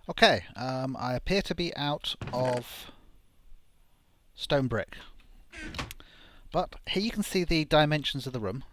Okay, I appear to be out of stone brick. But here you can see the dimensions of the room.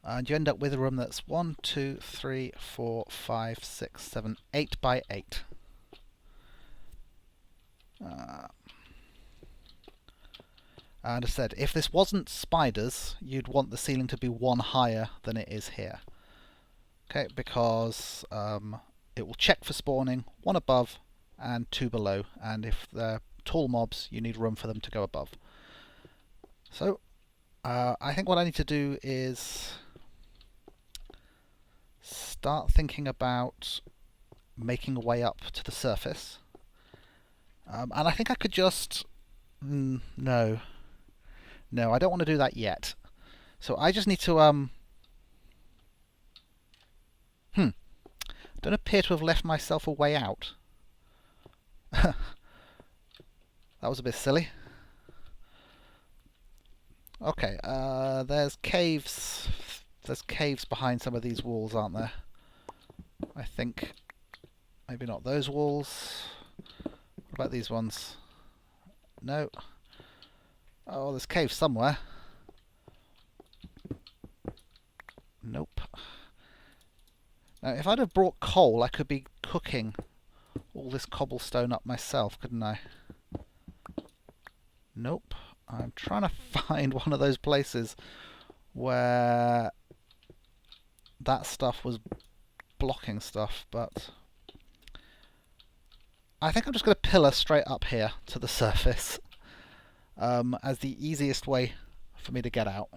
And you end up with a room that's 1, 2, 3, 4, 5, 6, 7, 8 by 8. And as I said, if this wasn't spiders, you'd want the ceiling to be one higher than it is here. Okay, because it will check for spawning, one above and two below, and if they're tall mobs, you need room for them to go above. So, I think what I need to do is start thinking about making a way up to the surface. And I think I could just... no. No, I don't want to do that yet. So I just need to... don't appear to have left myself a way out. That was a bit silly. Okay, there's caves. There's caves behind some of these walls, aren't there? I think. Maybe not those walls. What about these ones? No. Oh, there's caves somewhere. Nope. Now, if I'd have brought coal, I could be cooking all this cobblestone up myself, couldn't I? Nope. I'm trying to find one of those places where that stuff was blocking stuff, but I think I'm just going to pillar straight up here to the surface as the easiest way for me to get out.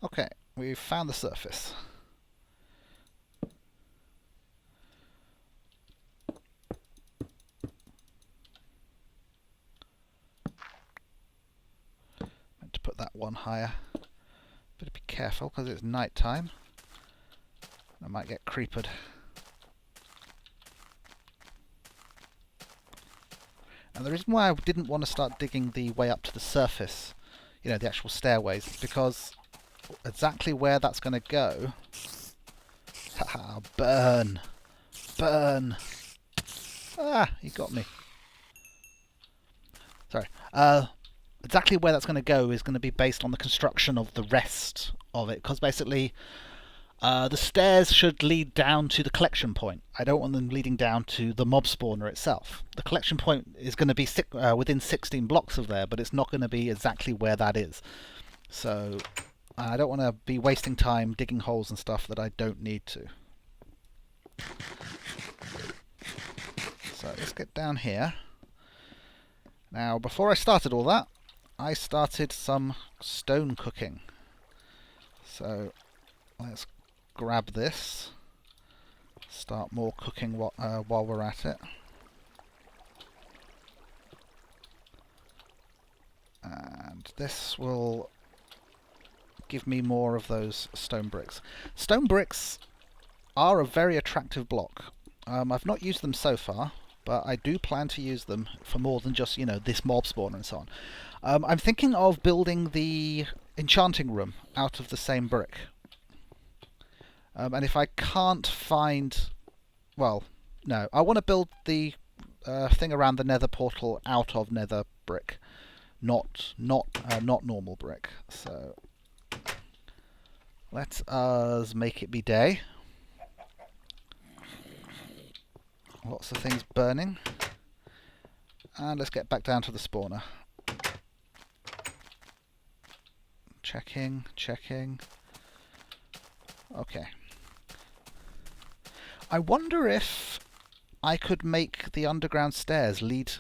Okay, we've found the surface. Meant to put that one higher. Better be careful because it's night time. I might get creepered. And the reason why I didn't want to start digging the way up to the surface, you know, the actual stairways, is because exactly where that's going to go... Haha, burn! Burn! Ah, he got me. Sorry. Exactly where that's going to go is going to be based on the construction of the rest of it, because basically the stairs should lead down to the collection point. I don't want them leading down to the mob spawner itself. The collection point is going to be within 16 blocks of there, but it's not going to be exactly where that is. So I don't want to be wasting time digging holes and stuff that I don't need to. So let's get down here. Now, before I started all that, I started some stone cooking. So let's grab this. Start more cooking while we're at it. And this will give me more of those stone bricks. Stone bricks are a very attractive block. I've not used them so far, but I do plan to use them for more than just, you know, this mob spawner and so on. I'm thinking of building the enchanting room out of the same brick. And if I can't find... Well, no. I want to build the thing around the nether portal out of nether brick. Not normal brick. So let us make it be day. Lots of things burning. And let's get back down to the spawner. Checking, checking. Okay. I wonder if I could make the underground stairs lead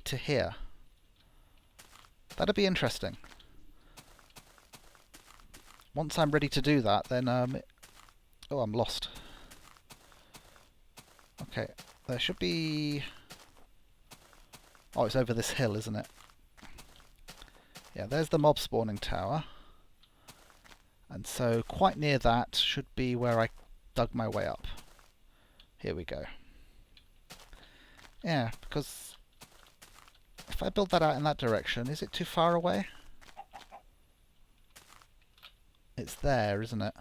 to here. That'd be interesting. Once I'm ready to do that, then oh, I'm lost. Okay, there should be... Oh, it's over this hill, isn't it? Yeah, there's the mob spawning tower. And so quite near that should be where I dug my way up. Here we go. Yeah, because if I build that out in that direction, is it too far away? It's there, isn't it?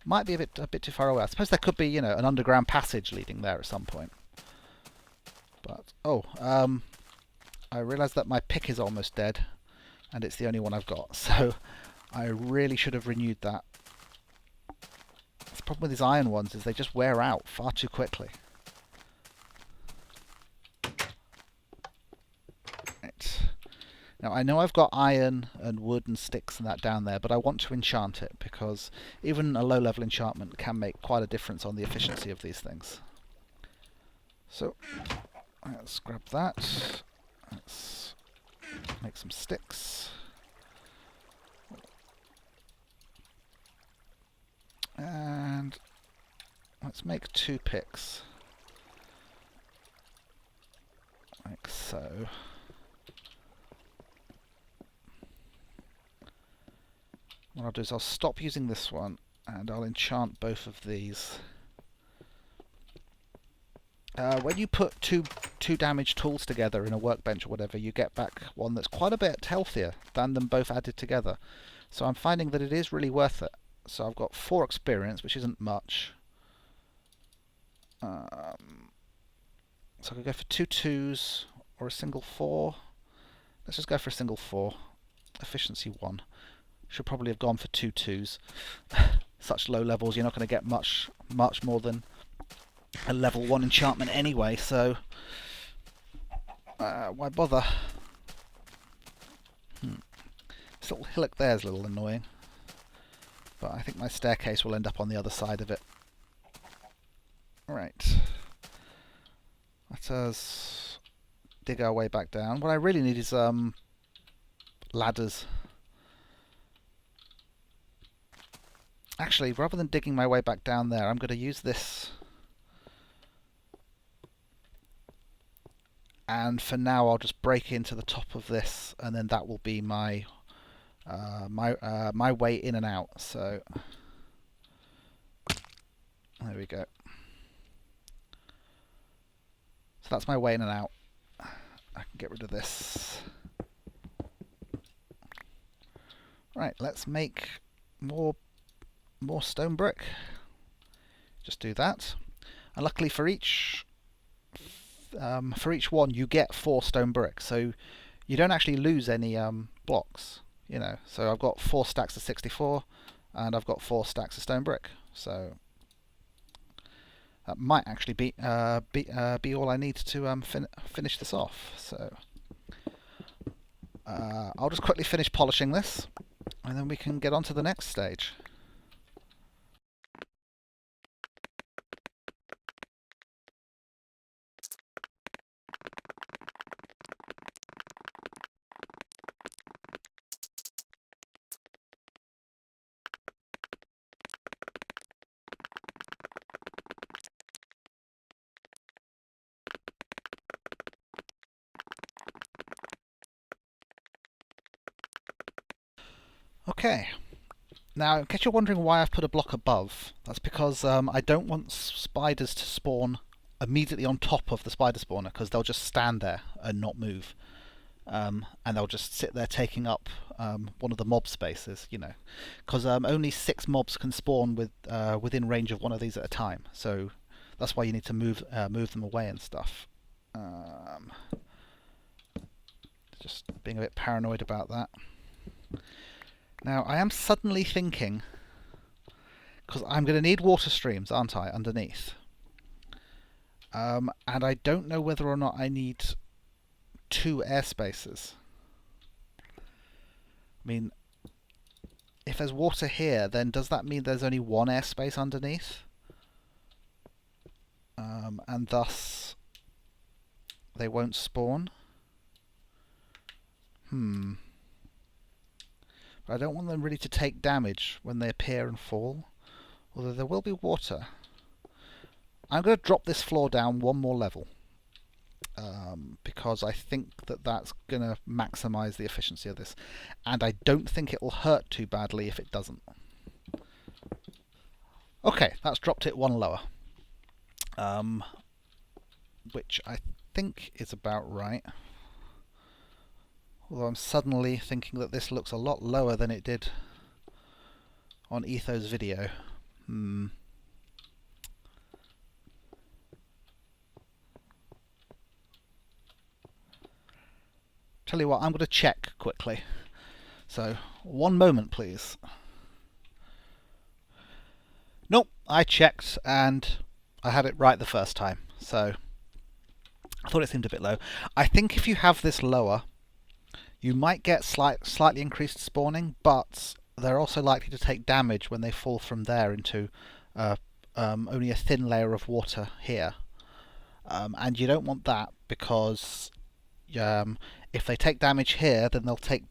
Might be a bit too far away. I suppose there could be, you know, an underground passage leading there at some point. But I realised that my pick is almost dead, and it's the only one I've got. So I really should have renewed that. The problem with these iron ones is they just wear out far too quickly. Right. Now I know I've got iron and wood and sticks and that down there, but I want to enchant it because even a low level enchantment can make quite a difference on the efficiency of these things. So let's grab that. Let's make some sticks. And let's make 2 picks. Like so. What I'll do is I'll stop using this one and I'll enchant both of these. When you put two damage tools together in a workbench or whatever, you get back one that's quite a bit healthier than them both added together. So I'm finding that it is really worth it. So I've got 4 experience, which isn't much. So I could go for 2 2s or a single 4. Let's just go for a single 4. Efficiency 1. Should probably have gone for 2 2s. Such low levels, you're not going to get much more than a level 1 enchantment anyway, so why bother? This little hillock there is a little annoying, but I think my staircase will end up on the other side of it. Right. Let us dig our way back down. What I really need is ladders. Actually, rather than digging my way back down there, I'm going to use this. And for now, I'll just break into the top of this, and then that will be my my way in and out. So there we go. So that's my way in and out. I can get rid of this. Right, let's make more stone brick. Just do that, and luckily for each one you get 4 stone brick, so you don't actually lose any blocks, you know. So I've got 4 stacks of 64 and I've got 4 stacks of stone brick, so that might actually be all I need to finish this off. So I'll just quickly finish polishing this and then we can get on to the next stage. Okay, now in case you're wondering why I've put a block above, that's because I don't want spiders to spawn immediately on top of the spider spawner, because they'll just stand there and not move, and they'll just sit there taking up one of the mob spaces, you know, because only 6 mobs can spawn within range of one of these at a time, so that's why you need to move them away and stuff. Just being a bit paranoid about that. Now, I am suddenly thinking, because I'm going to need water streams, aren't I, underneath? And I don't know whether or not I need 2 air spaces. I mean, if there's water here, then does that mean there's only 1 airspace underneath? And thus, they won't spawn? I don't want them really to take damage when they appear and fall, although there will be water. I'm going to drop this floor down 1 more level, because I think that that's going to maximise the efficiency of this, and I don't think it will hurt too badly if it doesn't. Okay, that's dropped it one lower, which I think is about right. Although I'm suddenly thinking that this looks a lot lower than it did on Ethos video. Tell you what, I'm going to check quickly. So, one moment please. Nope, I checked and I had it right the first time. So, I thought it seemed a bit low. I think if you have this lower, you might get slightly increased spawning, but they're also likely to take damage when they fall from there into only a thin layer of water here. And you don't want that because if they take damage here, then they'll take...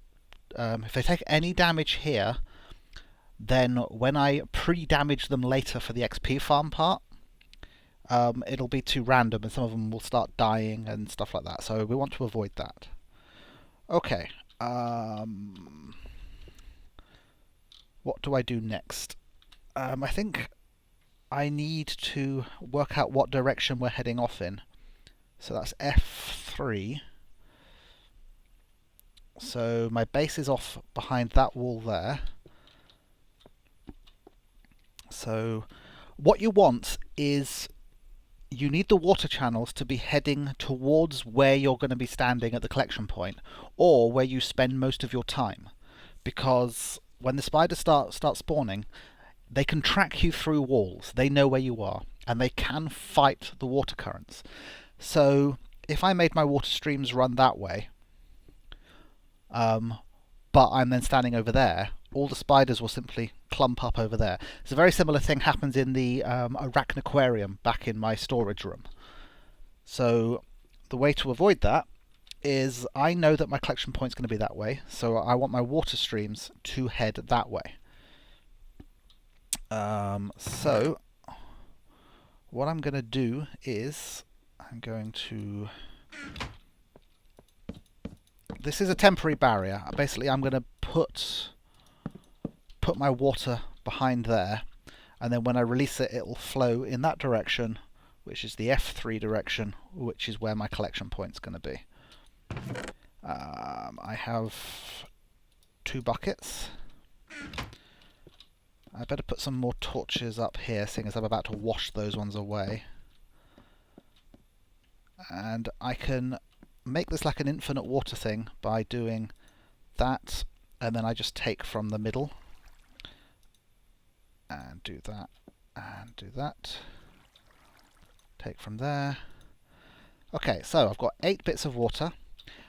if they take any damage here, then when I pre-damage them later for the XP farm part, it'll be too random and some of them will start dying and stuff like that. So we want to avoid that. Okay. What do I do next? I think I need to work out what direction we're heading off in. So that's F3. So my base is off behind that wall there. So what you want is you need the water channels to be heading towards where you're going to be standing at the collection point, or where you spend most of your time. Because when the spiders start spawning, they can track you through walls. They know where you are, and they can fight the water currents. So if I made my water streams run that way, but I'm then standing over there, all the spiders will simply clump up over there. It's a very similar thing happens in the Arachnaquarium back in my storage room. So the way to avoid that is I know that my collection point is going to be that way, so I want my water streams to head that way. So what I'm going to do is I'm going to... This is a temporary barrier. Basically, I'm going to put my water behind there, and then when I release it, it will flow in that direction, which is the F3 direction, which is where my collection point's going to be. I have 2 buckets. I better put some more torches up here, seeing as I'm about to wash those ones away. And I can make this like an infinite water thing by doing that, and then I just take from the middle and do that and do that. Take from there. Okay, so I've got 8 bits of water,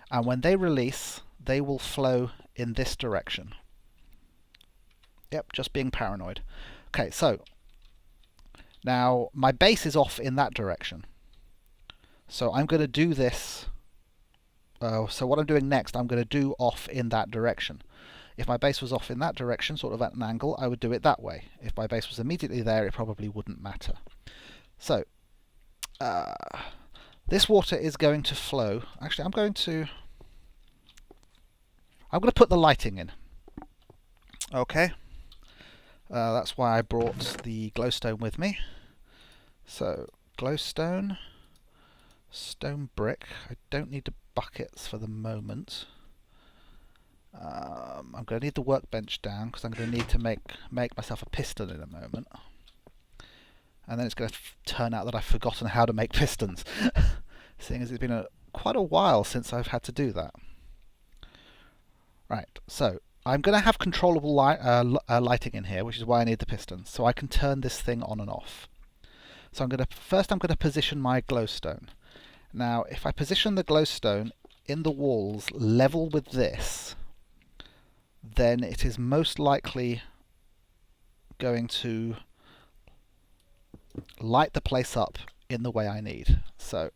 and when they release, they will flow in this direction. Yep, just being paranoid. Okay, so now my base is off in that direction. So I'm going to do this. So what I'm doing next, I'm going to do off in that direction. If my base was off in that direction, sort of at an angle, I would do it that way. If my base was immediately there, it probably wouldn't matter. So this water is going to flow. Actually, I'm going to put the lighting in. Okay. That's why I brought the glowstone with me. So glowstone, stone brick. I don't need the buckets for the moment. I'm going to need the workbench down because I'm going to need to make myself a piston in a moment. And then it's going to turn out that I've forgotten how to make pistons, seeing as it's been quite a while since I've had to do that. Right, so I'm going to have controllable lighting in here, which is why I need the pistons, so I can turn this thing on and off. So first I'm going to position my glowstone. Now, if I position the glowstone in the walls level with this, then it is most likely going to light the place up in the way I need. So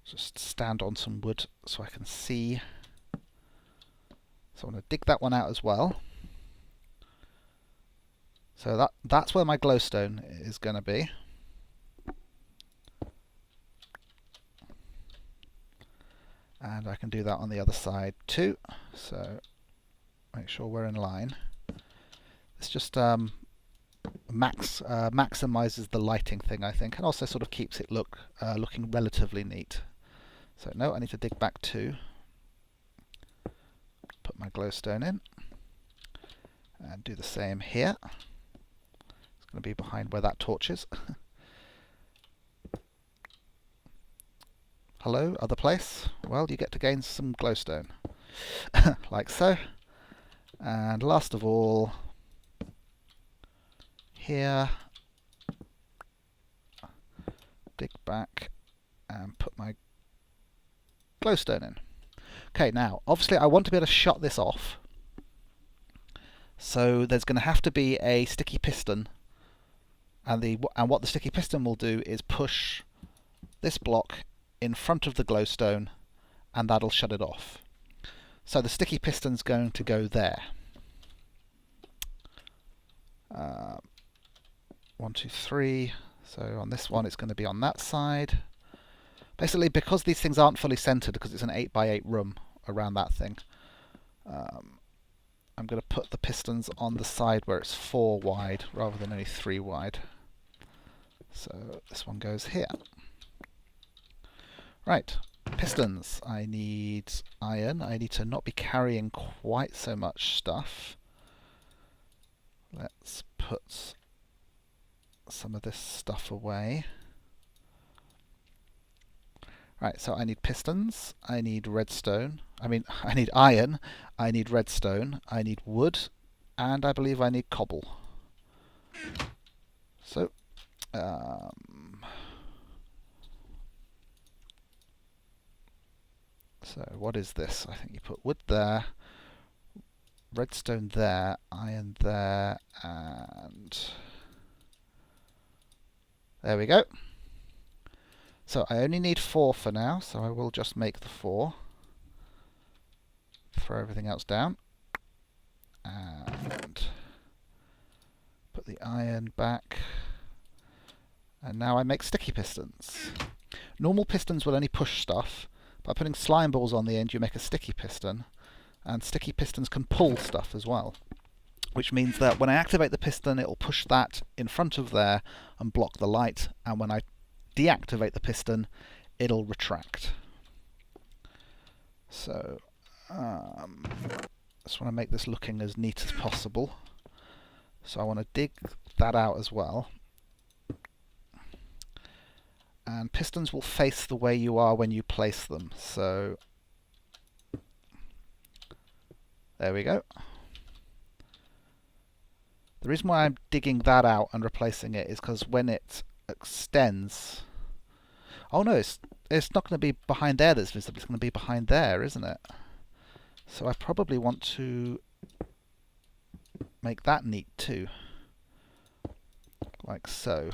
just stand on some wood so I can see. So I'm going to dig that one out as well. So that's where my glowstone is going to be. And I can do that on the other side too. So Make sure we're in line. It's just maximizes the lighting thing, I think, and also sort of keeps it looking relatively neat. So no, I need to dig back 2. Put my glowstone in. And do the same here. It's going to be behind where that torch is. Hello, other place? Well, you get to gain some glowstone. Like so. And last of all, here, dig back and put my glowstone in. Okay, now, obviously I want to be able to shut this off. So there's going to have to be a sticky piston, and what the sticky piston will do is push this block in front of the glowstone, and that'll shut it off. So the sticky piston's going to go there. 1, 2, 3. So on this one, it's going to be on that side. Basically, because these things aren't fully centered, because it's an 8x8 room around that thing, I'm going to put the pistons on the side where it's 4 wide rather than only 3 wide. So this one goes here. Right, pistons. I need iron. I need to not be carrying quite so much stuff. Let's put some of this stuff away. Right, so I need pistons, I need redstone, I need iron, I need redstone, I need wood, and I believe I need cobble. So, what is this? I think you put wood there, redstone there, iron there, and there we go. So I only need 4 for now, so I will just make the 4. Throw everything else down. And put the iron back. And now I make sticky pistons. Normal pistons will only push stuff. By putting slime balls on the end, you make a sticky piston. And sticky pistons can pull stuff as well. Which means that when I activate the piston, it will push that in front of there and block the light. And when I deactivate the piston, it'll retract. So just want to make this looking as neat as possible. So I want to dig that out as well. And pistons will face the way you are when you place them. So there we go. The reason why I'm digging that out and replacing it is because when it extends... Oh no, it's not going to be behind there that's visible, it's going to be behind there, isn't it? So I probably want to make that neat too. Like so.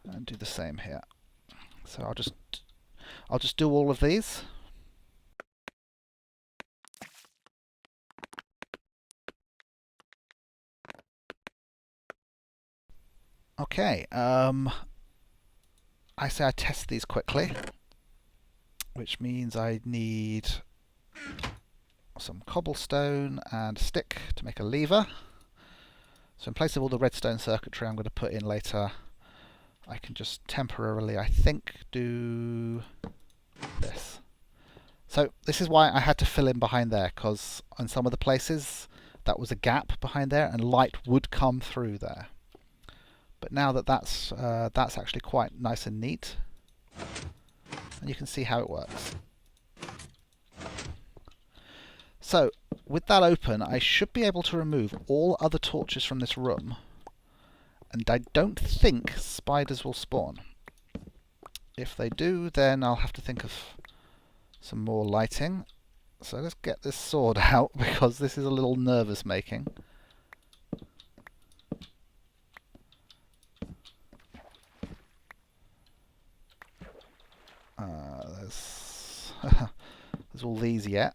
And do the same here. So I'll just do all of these. Okay, I say I test these quickly, which means I need some cobblestone and a stick to make a lever. So in place of all the redstone circuitry I'm going to put in later, I can just temporarily, I think, do this. So this is why I had to fill in behind there, because on some of the places that was a gap behind there and light would come through there. But now that that's actually quite nice and neat, and you can see how it works. So with that open, I should be able to remove all other torches from this room, and I don't think spiders will spawn. If they do, then I'll have to think of some more lighting. So let's get this sword out, because this is a little nervous making. There's all these yet.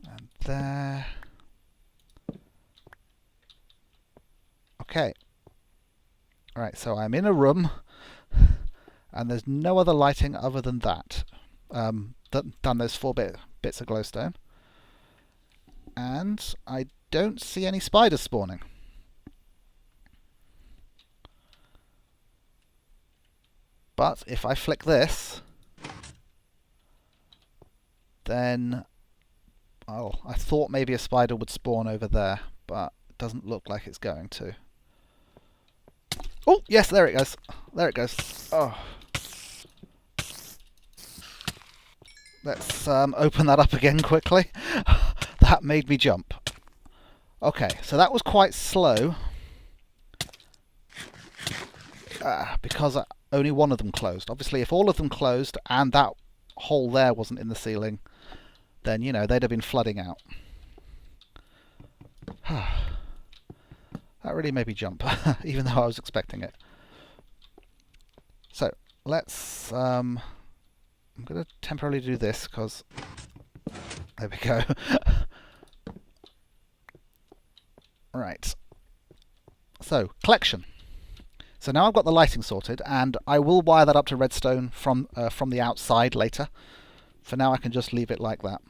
And there. Okay. Right, so I'm in a room And there's no other lighting other than that. Done those 4 bits of glowstone. And I don't see any spiders spawning. But if I flick this, then I thought maybe a spider would spawn over there, but it doesn't look like it's going to. Oh, yes, there it goes. There it goes. Oh. Let's open that up again quickly. That made me jump. Okay, so that was quite slow. Because only one of them closed. Obviously, if all of them closed and that hole there wasn't in the ceiling, then, you know, they'd have been flooding out. That really made me jump, even though I was expecting it. So, let's... I'm going to temporarily do this, because... There we go. Right. So, collection. So now I've got the lighting sorted, and I will wire that up to redstone from the outside later. For now I can just leave it like that.